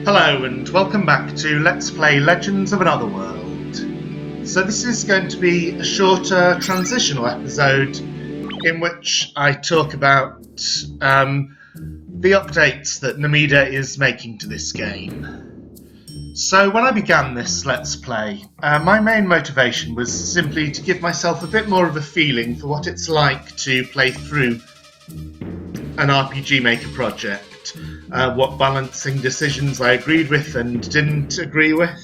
Hello and welcome back to Let's Play Legends of Another World. So this is going to be a shorter transitional episode in which I talk about the updates that Namida is making to this game. So when I began this Let's Play, my main motivation was simply to give myself a bit more of a feeling for what it's like to play through an RPG Maker project. What balancing decisions I agreed with and didn't agree with,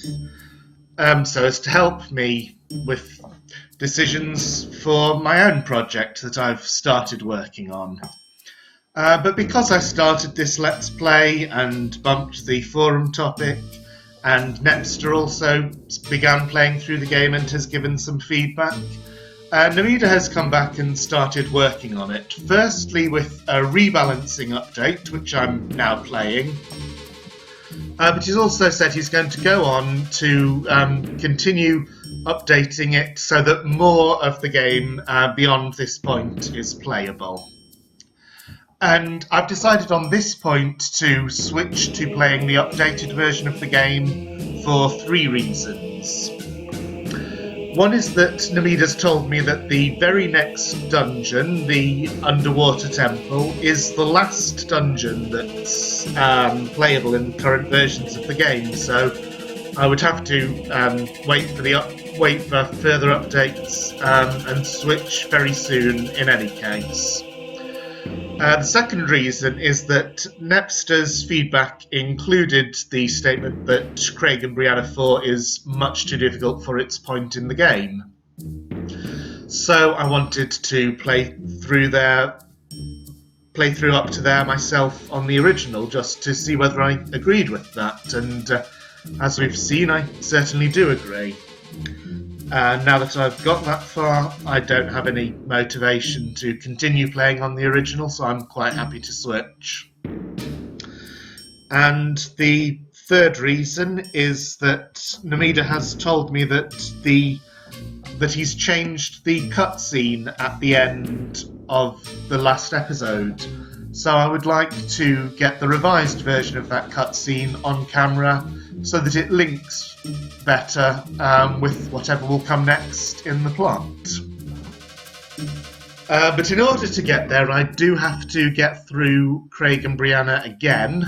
so as to help me with decisions for my own project that I've started working on. But because I started this Let's Play and bumped the forum topic, and Nepster also began playing through the game and has given some feedback, Namida has come back and started working on it. Firstly with a rebalancing update, which I'm now playing. But he's also said he's going to go on to continue updating it so that more of the game beyond this point is playable. And I've decided on this point to switch to playing the updated version of the game for 3 reasons. One is that Namida's told me that the very next dungeon, the Underwater Temple, is the last dungeon that's playable in current versions of the game, so I would have to wait for further updates and switch very soon in any case. The second reason is that Nepster's feedback included the statement that Craig and Brianna 4 is much too difficult for its point in the game. So I wanted to play through up to there myself on the original, just to see whether I agreed with that, and as we've seen, I certainly do agree. Now that I've got that far, I don't have any motivation to continue playing on the original, so I'm quite happy to switch. And the third reason is that Namida has told me that he's changed the cutscene at the end of the last episode. So I would like to get the revised version of that cutscene on camera so that it links better with whatever will come next in the plot. But in order to get there, I do have to get through Craig and Brianna again.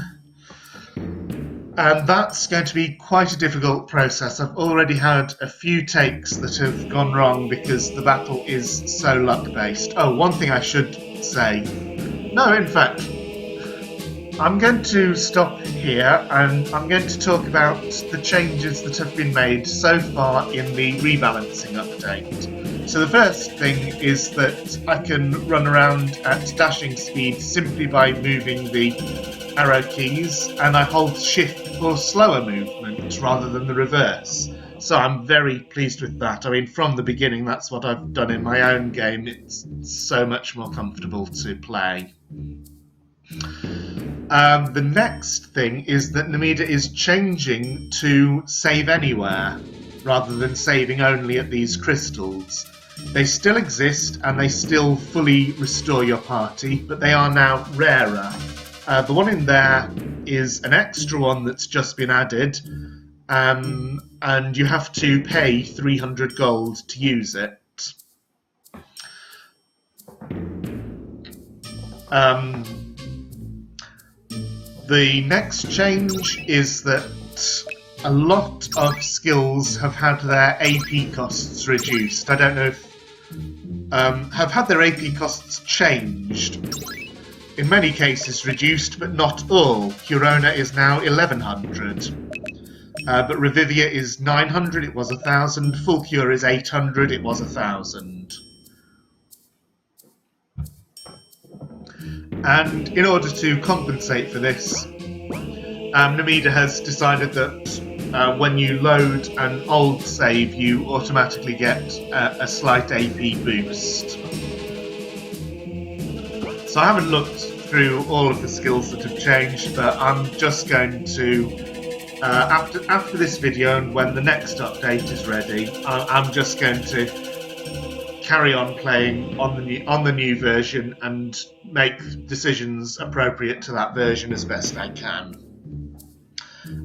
And that's going to be quite a difficult process. I've already had a few takes that have gone wrong because the battle is so luck-based. Oh, one thing I should say. No, in fact, I'm going to stop here and I'm going to talk about the changes that have been made so far in the rebalancing update. So the first thing is that I can run around at dashing speed simply by moving the arrow keys, and I hold shift for slower movement rather than the reverse. So I'm very pleased with that. I mean, from the beginning, that's what I've done in my own game. It's so much more comfortable to play. The next thing is that Namida is changing to save anywhere, rather than saving only at these crystals. They still exist, and they still fully restore your party, but they are now rarer. The one in there is an extra one that's just been added, and you have to pay 300 gold to use it. The next change is that a lot of skills have had their AP costs reduced. I don't know if have had their AP costs changed. In many cases reduced, but not all. Curona is now 1100. But Revivia is 900, it was 1000. Full Cure is 800, it was 1000. And in order to compensate for this, Namida has decided that when you load an old save, you automatically get a slight AP boost. So I haven't looked through all of the skills that have changed, but I'm just going to, after this video and when the next update is ready, I'm just going to carry on playing on the new version and make decisions appropriate to that version as best I can.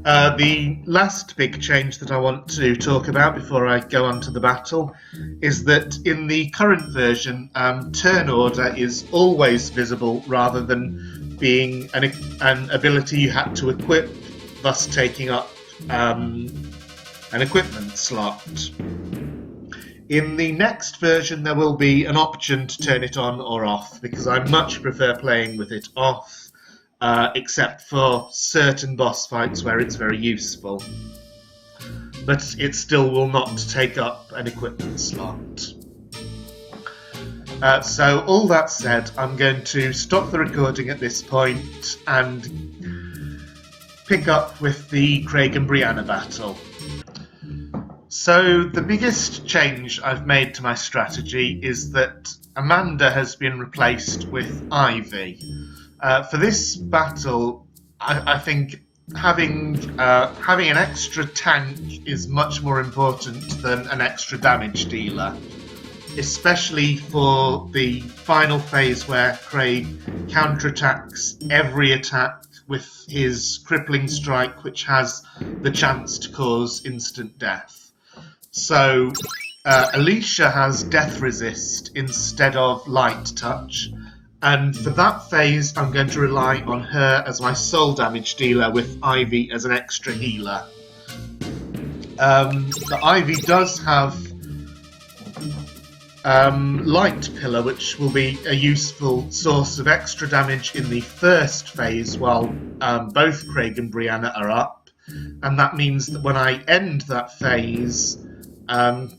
The last big change that I want to talk about before I go on to the battle is that in the current version, turn order is always visible rather than being an ability you had to equip, thus taking up an equipment slot. In the next version, there will be an option to turn it on or off, because I much prefer playing with it off. Except for certain boss fights where it's very useful. But it still will not take up an equipment slot. So all that said, I'm going to stop the recording at this point and pick up with the Craig and Brianna battle. So the biggest change I've made to my strategy is that Amanda has been replaced with Ivy. For this battle, I think having an extra tank is much more important than an extra damage dealer, especially for the final phase where Craig counterattacks every attack with his crippling strike, which has the chance to cause instant death. So Alicia has death resist instead of light touch. And for that phase, I'm going to rely on her as my soul damage dealer with Ivy as an extra healer. The Ivy does have Light Pillar, which will be a useful source of extra damage in the first phase while both Craig and Brianna are up. And that means that when I end that phase,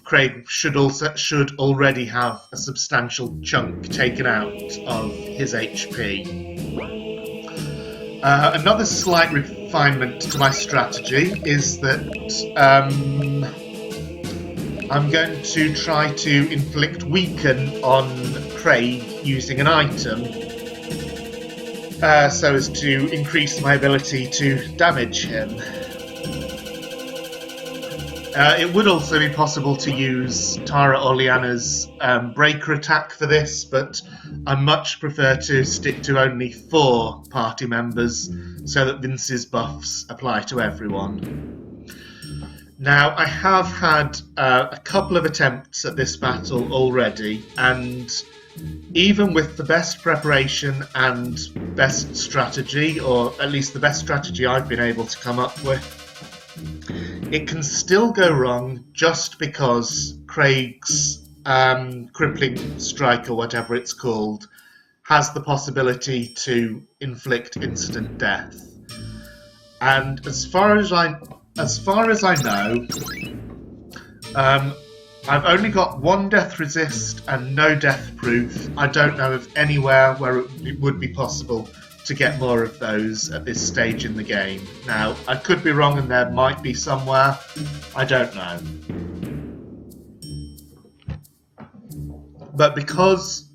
Craig should already have a substantial chunk taken out of his HP. Another slight refinement to my strategy is that I'm going to try to inflict weaken on Craig using an item so as to increase my ability to damage him. It would also be possible to use Tara or Liana's breaker attack for this, but I much prefer to stick to only 4 party members so that Vince's buffs apply to everyone. Now, I have had a couple of attempts at this battle already, and even with the best preparation and best strategy, or at least the best strategy I've been able to come up with, it can still go wrong just because Craig's crippling strike, or whatever it's called, has the possibility to inflict instant death. And as far as I know, I've only got 1 death resist and no death proof. I don't know of anywhere where it would be possible to get more of those at this stage in the game. Now, I could be wrong and there might be somewhere. I don't know. But because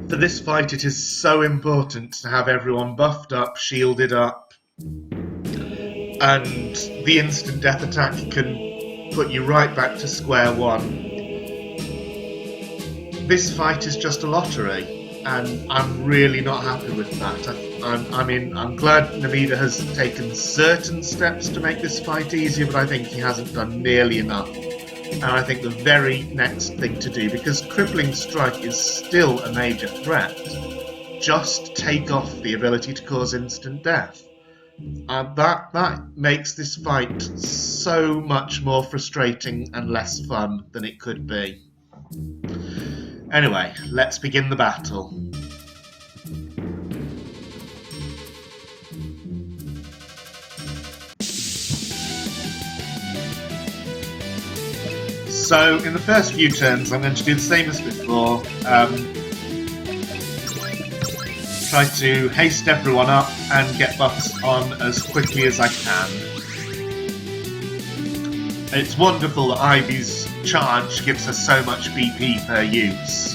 for this fight it is so important to have everyone buffed up, shielded up, and the instant death attack can put you right back to square one, this fight is just a lottery. And I'm really not happy with that. I'm glad Namida has taken certain steps to make this fight easier, but I think he hasn't done nearly enough. And I think the very next thing to do, because Crippling Strike is still a major threat, just take off the ability to cause instant death. That makes this fight so much more frustrating and less fun than it could be. Anyway, let's begin the battle. So, in the first few turns, I'm going to do the same as before. Try to haste everyone up and get buffs on as quickly as I can. It's wonderful that Ivy's charge gives her so much BP per use.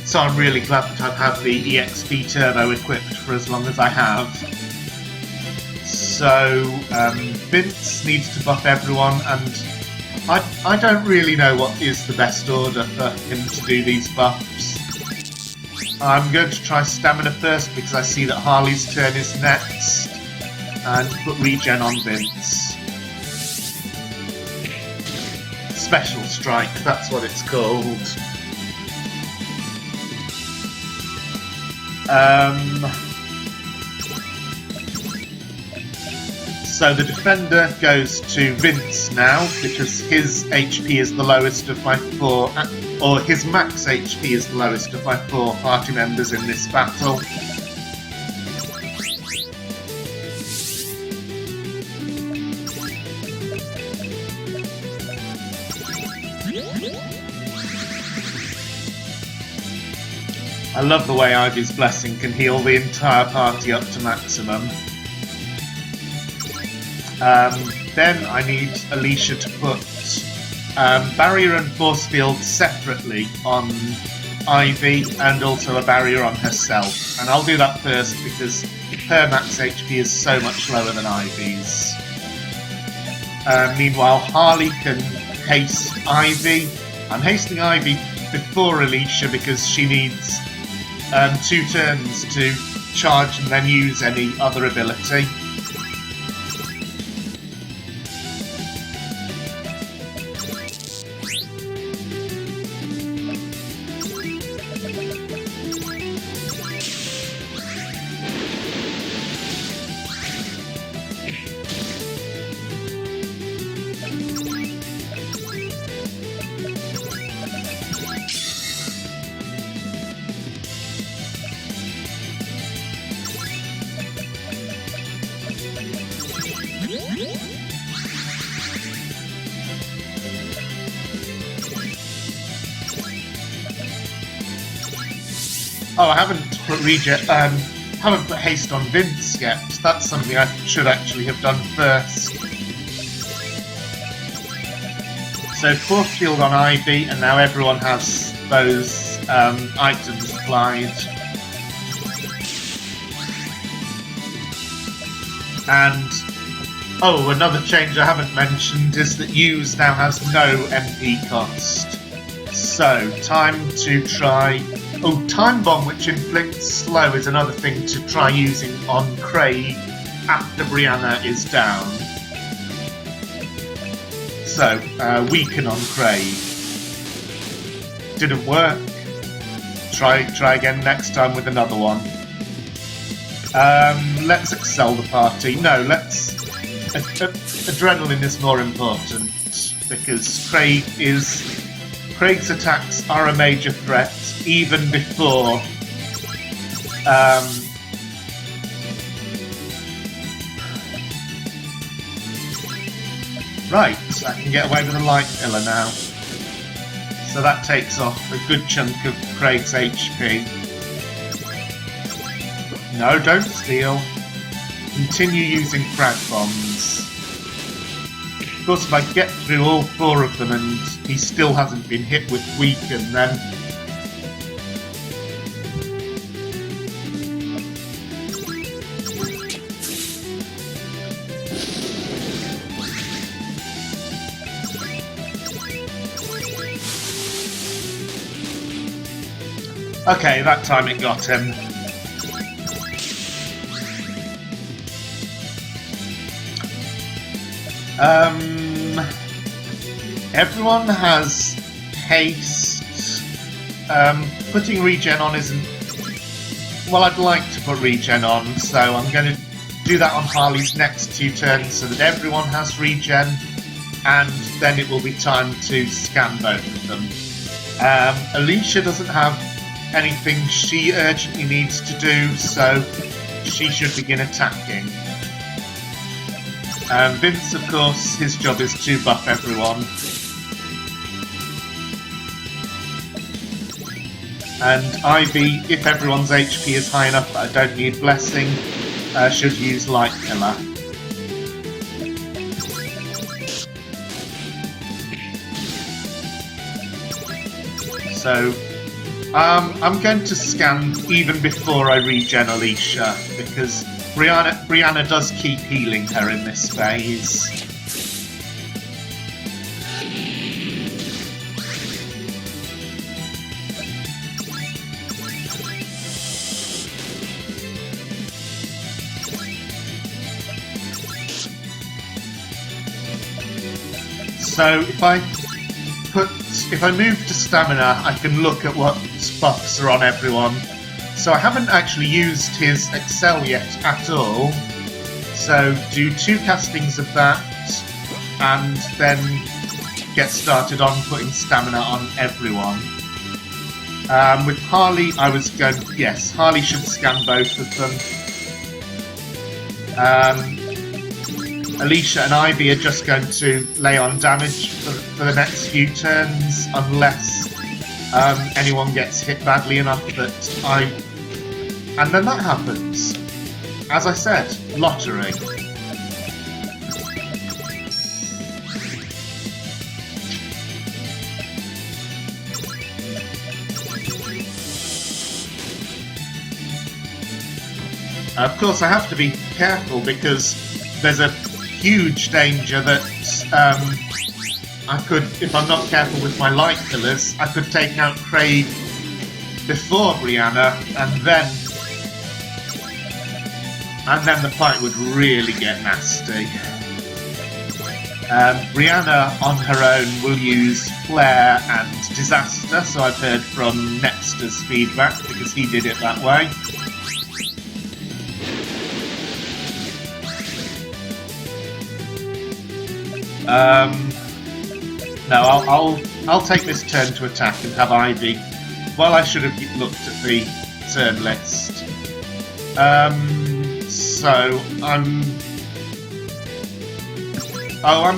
So I'm really glad that I've had the EXP Turbo equipped for as long as I have. So Vince needs to buff everyone, and I don't really know what is the best order for him to do these buffs. I'm going to try stamina first because I see that Harley's turn is next, and put regen on Vince. Special Strike, that's what it's called. So the defender goes to Vince now because his HP is the lowest of my 4, or his max HP is the lowest of my 4 party members in this battle. I love the way Ivy's Blessing can heal the entire party up to maximum. Then I need Alicia to put barrier and force field separately on Ivy, and also a barrier on herself. And I'll do that first because her max HP is so much lower than Ivy's. Meanwhile, Harley can haste Ivy. I'm hasting Ivy before Alicia because she needs 2 turns to charge and then use any other ability. Oh, I haven't put haven't put haste on Vince yet. That's something I should actually have done first. So force field on Ivy, and now everyone has those items applied. And oh, another change I haven't mentioned is that Use now has no MP cost. So time to try. Oh, Time Bomb, which inflicts slow, is another thing to try using on Craig after Brianna is down. So, weaken on Craig. Didn't work. Try again next time with another one. Let's excel the party. No, let's... Adrenaline is more important, because Craig's attacks are a major threat, even before right, I can get away with a light pillar now. So that takes off a good chunk of Craig's HP. No, don't steal. Continue using frag bombs. Of course, if I get through all 4 of them and he still hasn't been hit with weaken, then okay, that time it got him. Everyone has haste. Putting regen on isn't... Well, I'd like to put regen on, so I'm going to do that on Harley's next 2 turns so that everyone has regen, and then it will be time to scan both of them. Alicia doesn't have anything she urgently needs to do, so she should begin attacking. Vince, of course, his job is to buff everyone. And Ivy, if everyone's HP is high enough that I don't need Blessing, should use Light Pillar. So, I'm going to scan even before I regen Alicia, because Brianna does keep healing her in this phase. So if I move to stamina, I can look at what buffs are on everyone. So I haven't actually used his Excel yet at all. So do 2 castings of that, and then get started on putting stamina on everyone. With Harley, I was going... Yes, Harley should scan both of them. Alicia and Ivy are just going to lay on damage for the next few turns, unless anyone gets hit badly enough that I... And then that happens. As I said, lottery. Of course, I have to be careful because there's a huge danger that I could, if I'm not careful with my light pillars, I could take out Craig before Brianna, and then the fight would really get nasty. Brianna on her own will use Flare and Disaster, so I've heard from Nexter's feedback because he did it that way. No, I'll take this turn to attack and have Ivy. Well, I should have looked at the turn list. So I'm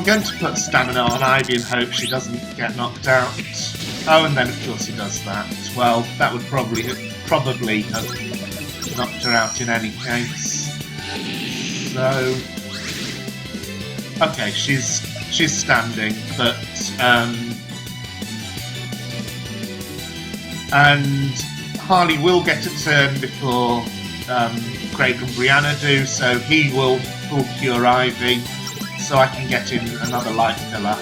going to put stamina on Ivy and hope she doesn't get knocked out. Oh, and then of course he does that. Well, that would probably have knocked her out in any case. So, okay, she's standing, but and Harley will get a turn before Craig and Brianna do, so he will full cure Ivy, so I can get in another light pillar.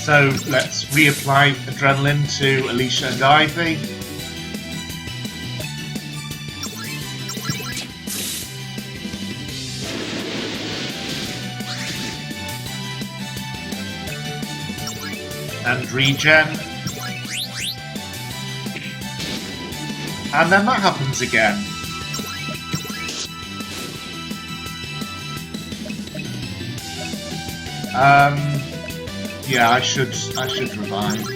So let's reapply adrenaline to Alicia and Ivy. And regen. And then that happens again. Yeah, I should revive.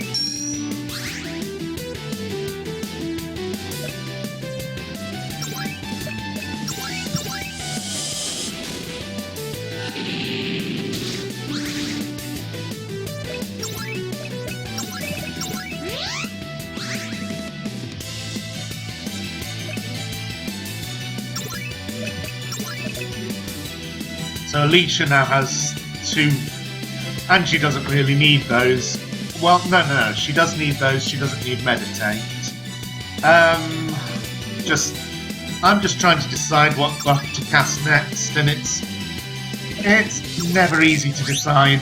So Alicia now has 2. And she doesn't really need those. Well, no, she does need those. She doesn't need meditate. I'm just trying to decide what buff to cast next, and it's never easy to decide.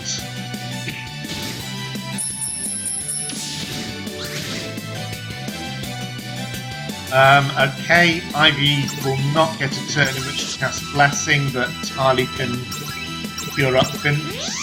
Okay, Ivy will not get a turn in which to cast Blessing, but Harley can cure up Finch.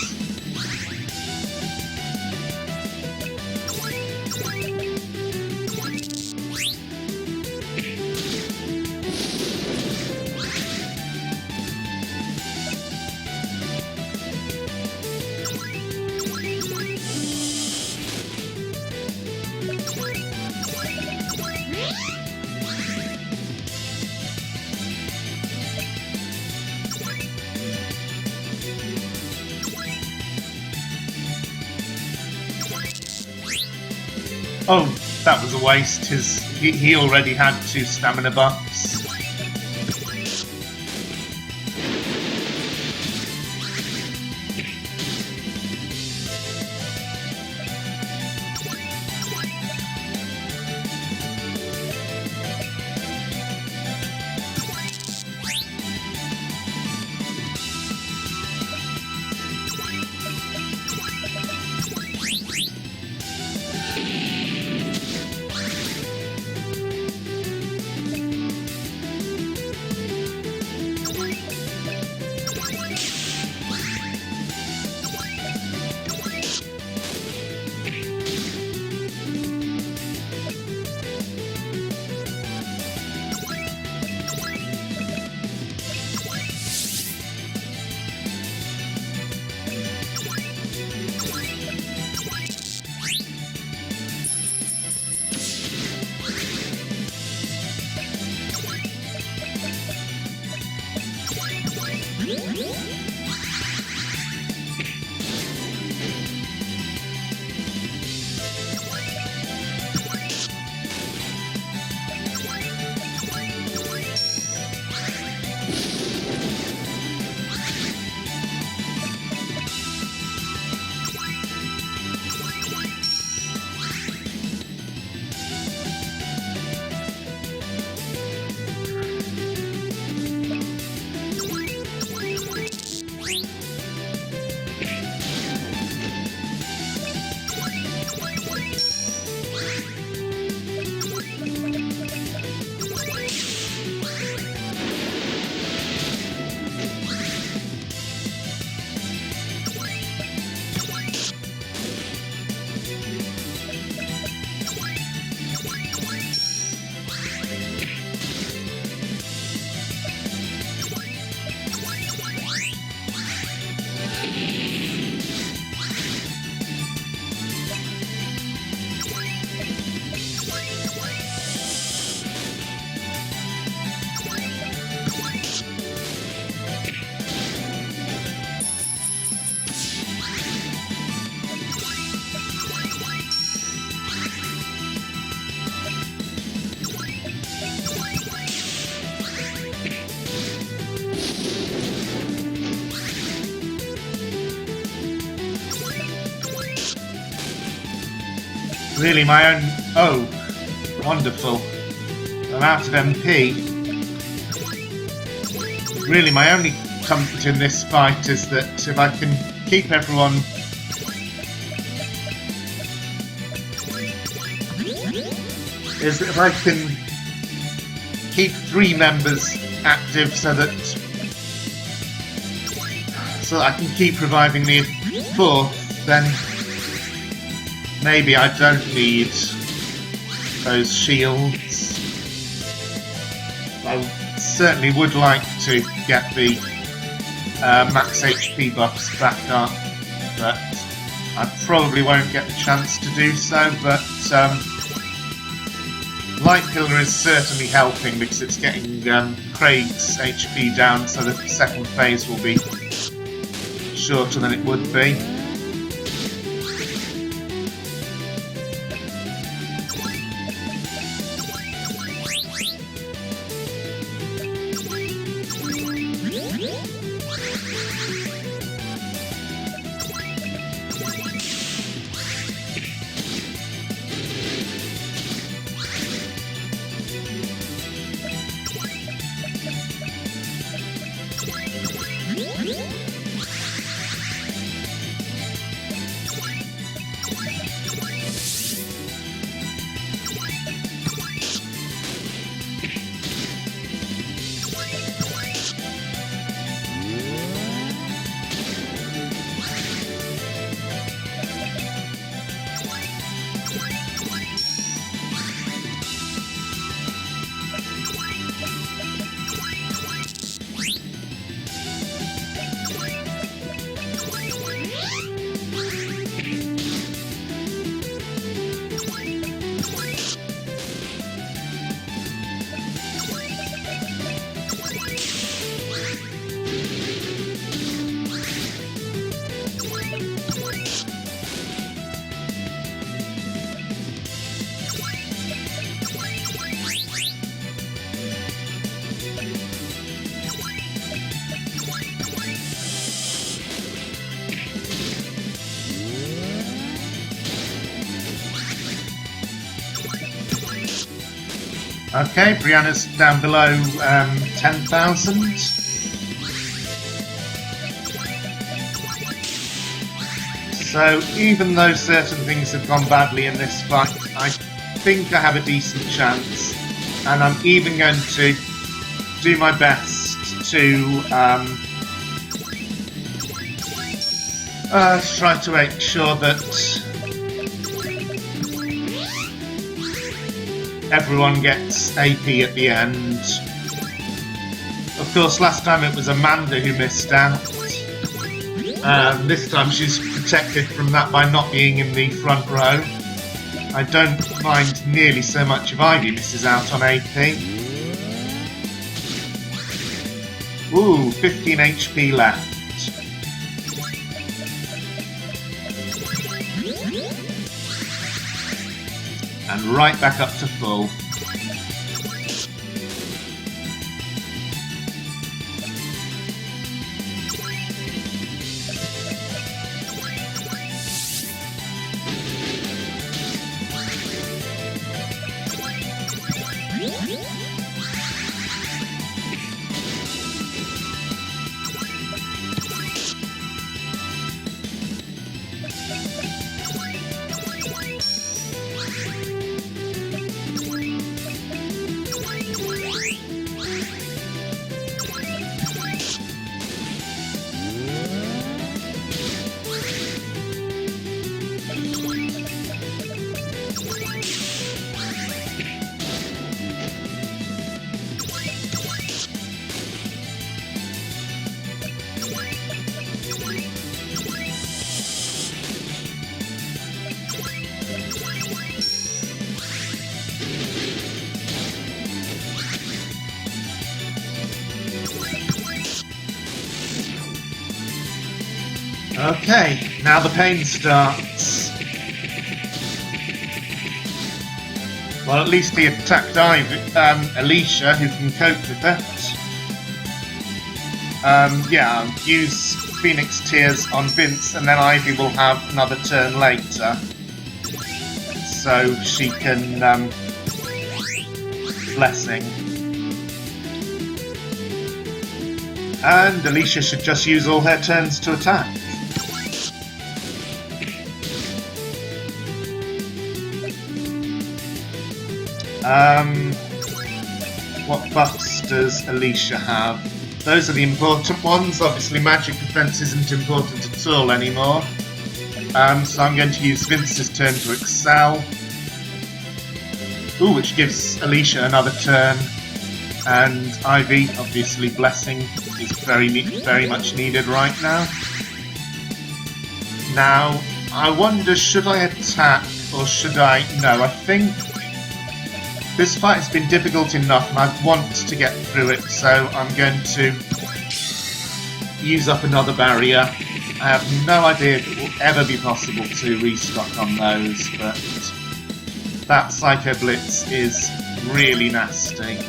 Oh, that was a waste. He already had 2 stamina buffs. Really, my own... Oh, wonderful. I'm out of MP. Really, my only comfort in this fight is that if I can keep everyone... is that if I can keep 3 members active so that I can keep reviving the 4th, then maybe I don't need those shields. I certainly would like to get the max HP buffs back up, but I probably won't get the chance to do so. But Light Pillar is certainly helping because it's getting Craig's HP down, so the second phase will be shorter than it would be. Okay, Brianna's down below 10,000. So even though certain things have gone badly in this fight, I think I have a decent chance. And I'm even going to do my best to try to make sure that everyone gets AP at the end. Of course, last time it was Amanda who missed out. This time she's protected from that by not being in the front row. I don't mind nearly so much if Ivy misses out on AP. Ooh, 15 HP left. And right back up to full. Okay, now the pain starts. Well, at least he attacked Alicia, who can cope with it. Yeah, use Phoenix Tears on Vince, and then Ivy will have another turn later. So she can Blessing. And Alicia should just use all her turns to attack. What buffs does Alicia have? Those are the important ones. Obviously magic defense isn't important at all anymore. So I'm going to use Vince's turn to excel. Ooh, which gives Alicia another turn. And Ivy, obviously Blessing, is very much needed right now. Now, I wonder, should I attack or should I... No, I think this fight has been difficult enough and I want to get through it, so I'm going to use up another barrier. I have no idea if it will ever be possible to restock on those, but that Psycho Blitz is really nasty.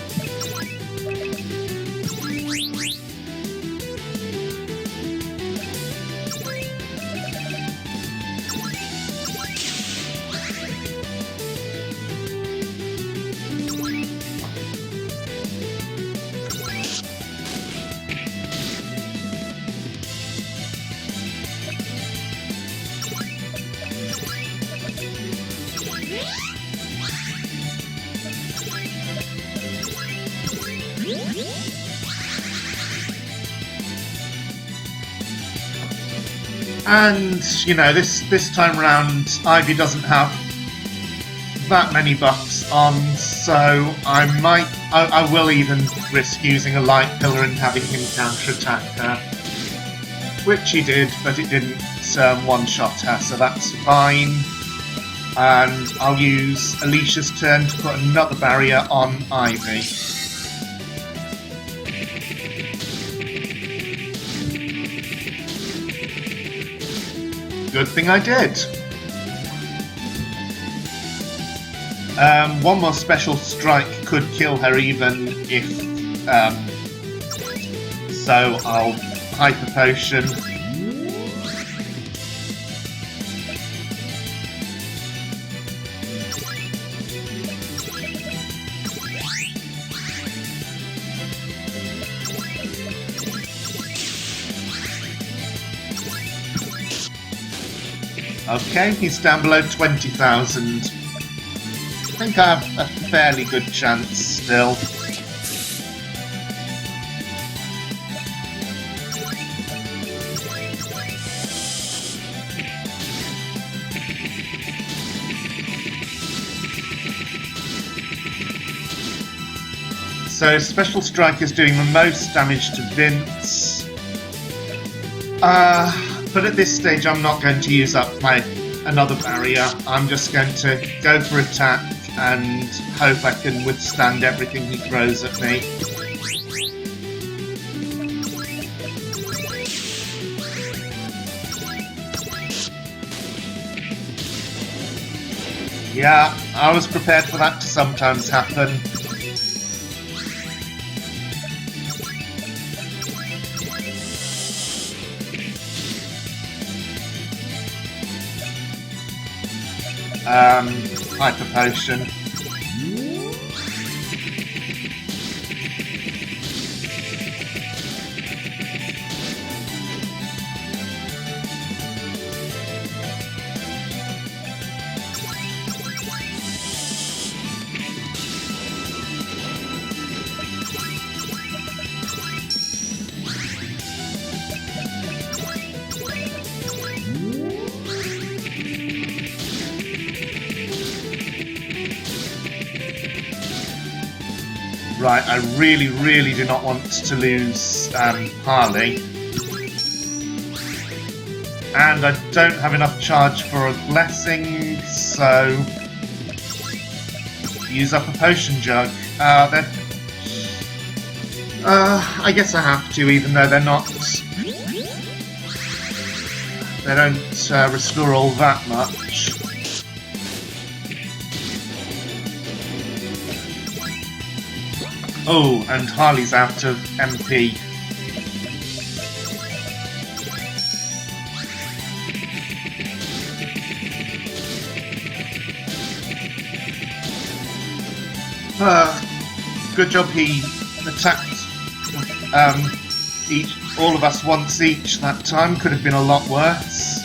And, you know, this time round, Ivy doesn't have that many buffs on, so I will even risk using a light pillar and having him counter-attack her. Which he did, but it didn't one-shot her, so that's fine. And I'll use Alicia's turn to put another barrier on Ivy. Good thing I did. One more special strike could kill her even if... so I'll Hyper Potion. Okay, he's down below 20,000. I think I have a fairly good chance still. So Special Strike is doing the most damage to Vince. But at this stage I'm not going to use up my another barrier. I'm just going to go for attack and hope I can withstand everything he throws at me. Yeah, I was prepared for that to sometimes happen. Hyper Potion. Right, I really do not want to lose Harley. And I don't have enough charge for a blessing, so use up a potion jug. I guess I have to, even though they're not. They don't restore all that much. Oh, and Harley's out of MP. Good job he attacked all of us once each that time. Could have been a lot worse.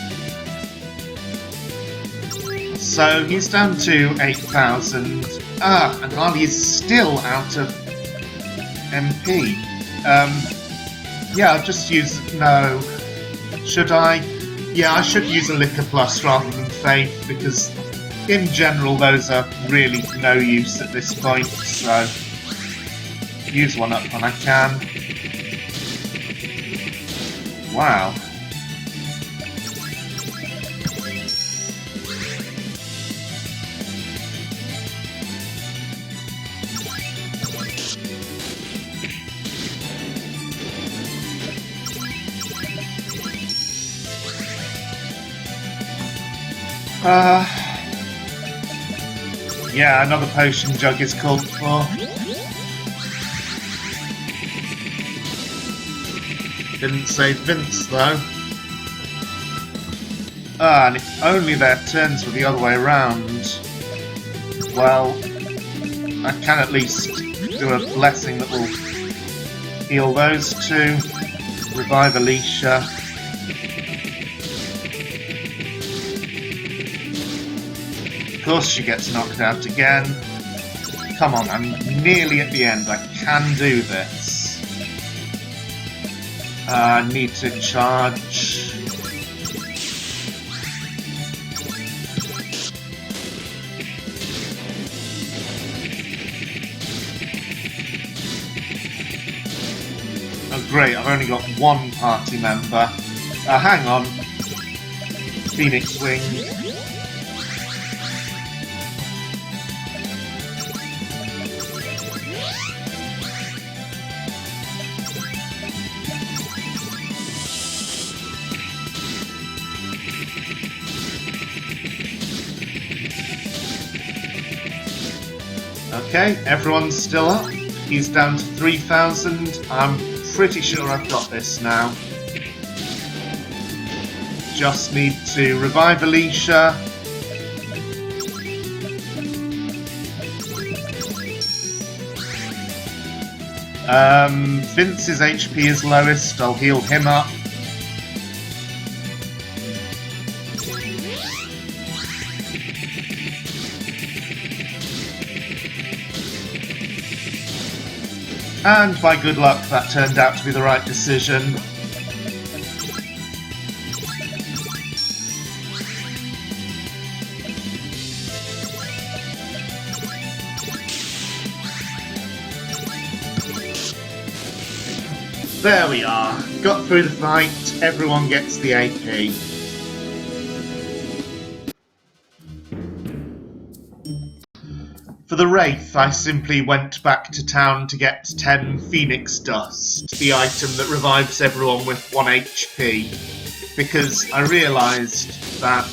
So he's down to 8,000. And Harley is still out of MP. Yeah, I'll just use... No. Should I? Yeah, I should use a Liquor Plus rather than Faith, because in general those are really no use at this point, so use one up when I can. Wow. Yeah, another potion jug is called for. Didn't save Vince though. And if only their turns were the other way around. Well, I can at least do a blessing that will heal those two. Revive Alicia. Of course she gets knocked out again. Come on, I'm nearly at the end. I can do this. I need to charge. Oh great, I've only got one party member. Hang on. Phoenix Wing. Okay, everyone's still up. He's down to 3,000. I'm pretty sure I've got this now. Just need to revive Alicia. Vince's HP is lowest. I'll heal him up. And by good luck, that turned out to be the right decision. There we are. Got through the fight. Everyone gets the AP. For the Wraith, I simply went back to town to get 10 Phoenix Dust, the item that revives everyone with 1 HP, because I realised that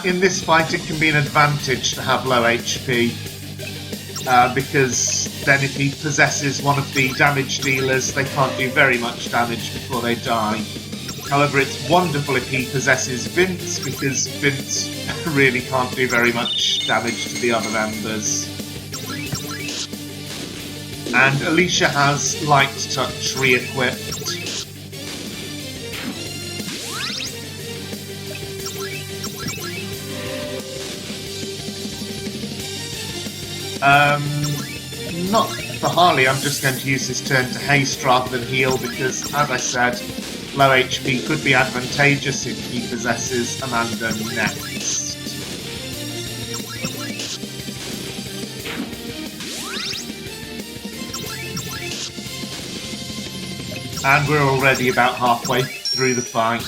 in this fight it can be an advantage to have low HP, because then if he possesses one of the damage dealers, they can't do very much damage before they die. However, it's wonderful if he possesses Vince, because Vince really can't do very much damage to the other members. And Alicia has Light Touch re-equipped. Not for Harley, I'm just going to use his turn to haste rather than heal, because, as I said, low HP could be advantageous if he possesses Amanda next. And we're already about halfway through the fight.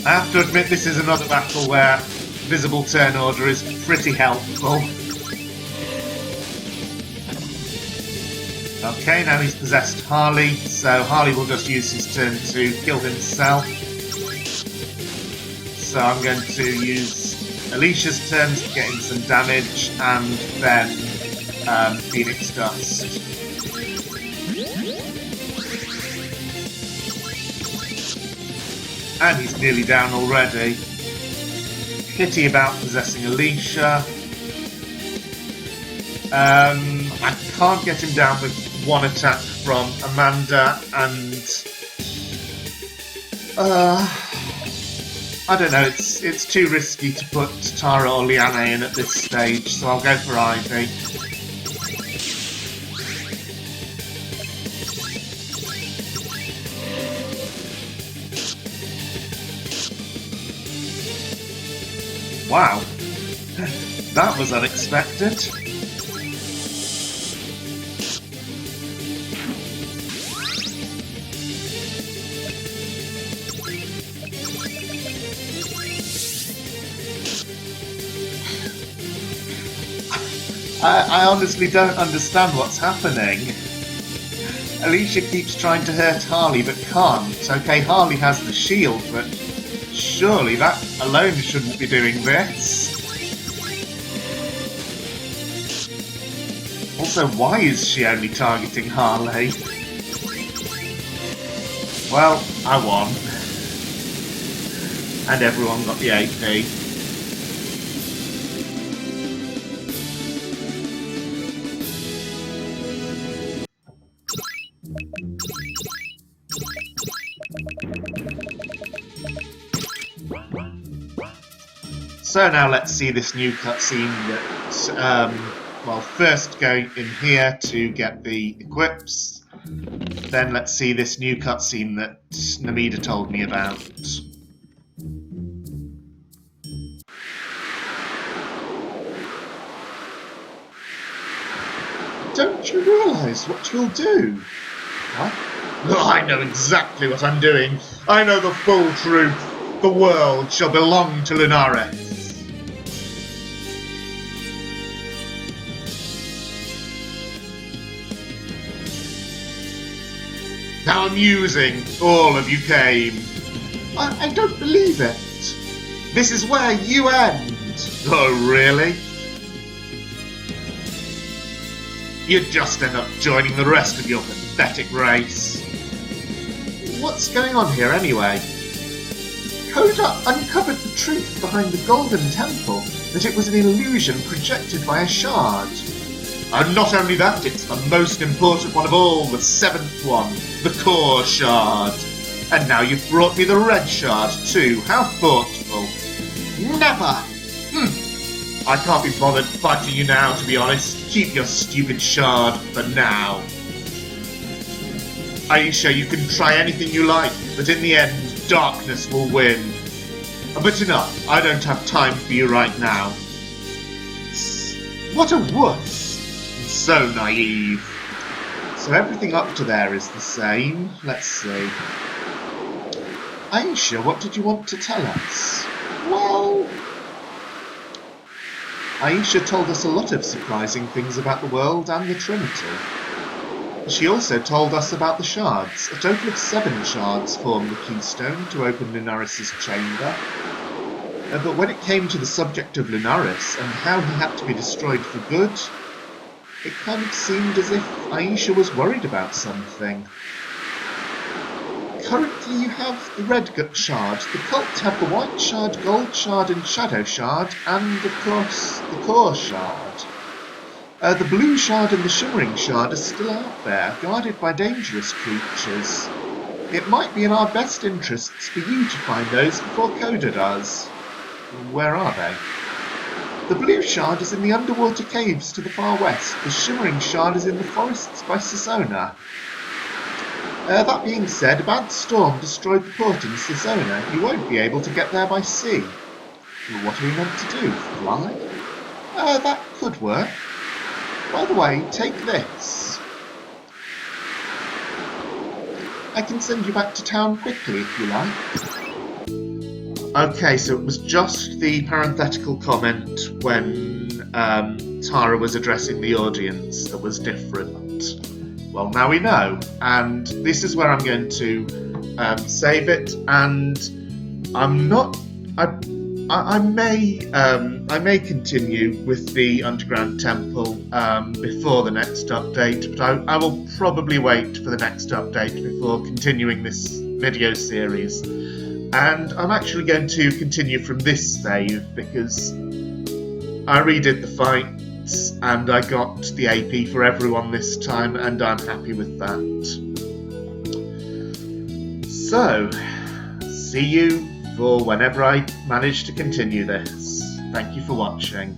I have to admit, this is another battle where visible turn order is pretty helpful. Okay, now he's possessed Harley, so Harley will just use his turn to kill himself. So I'm going to use Alicia's turn to get him some damage, and then Phoenix Dust. And he's nearly down already. Pity about possessing Alicia. I can't get him down with one attack from Amanda, and I don't know, it's too risky to put Tara or Liana in at this stage, so I'll go for Ivy. Wow, that was unexpected. I honestly don't understand what's happening. Alicia keeps trying to hurt Harley but can't. Okay, Harley has the shield, but surely that alone shouldn't be doing this. Also, why is she only targeting Harley? Well, I won. And everyone got the AP. So now let's see this new cutscene that, well, first go in here to get the equips, then let's see this new cutscene that Namida told me about. Don't you realise what you'll do? What? Oh, I know exactly what I'm doing. I know the full truth. The world shall belong to Lunares. How amusing all of you came. I don't believe it. This is where you end. Oh, really? You'd just end up joining the rest of your pathetic race. What's going on here anyway? Koda uncovered the truth behind the Golden Temple, that it was an illusion projected by a shard. And not only that, it's the most important one of all, the seventh one, the core shard. And now you've brought me the red shard too, how thoughtful. Never! I can't be bothered fighting you now, to be honest. Keep your stupid shard for now. Aisha, you can try anything you like, but in the end, darkness will win. But enough, I don't have time for you right now. What a wuss! So naive. So everything up to there is the same. Let's see. Aisha, what did you want to tell us? Well, Aisha told us a lot of surprising things about the world and the Trinity. She also told us about the shards. A total of 7 shards formed the keystone to open Lunaris' chamber. But when it came to the subject of Lunaris and how he had to be destroyed for good, it kind of seemed as if Aisha was worried about something. Currently you have the red shard, the cult have the white shard, gold shard and shadow shard, and of course the core shard. The blue shard and the shimmering shard are still out there, guarded by dangerous creatures. It might be in our best interests for you to find those before Koda does. Where are they? The blue shard is in the underwater caves to the far west. The shimmering shard is in the forests by Sisona. That being said, a bad storm destroyed the port in Sisona. You won't be able to get there by sea. Well, what are we meant to do? Fly? That could work. By the way, take this. I can send you back to town quickly if you like. Okay, so it was just the parenthetical comment when Tara was addressing the audience that was different. Well, now we know, and this is where I'm going to save it. And I'm not. I may continue with the underground temple before the next update, but I will probably wait for the next update before continuing this video series. And I'm actually going to continue from this save because I redid the fights and I got the AP for everyone this time, and I'm happy with that. So, see you for whenever I manage to continue this. Thank you for watching.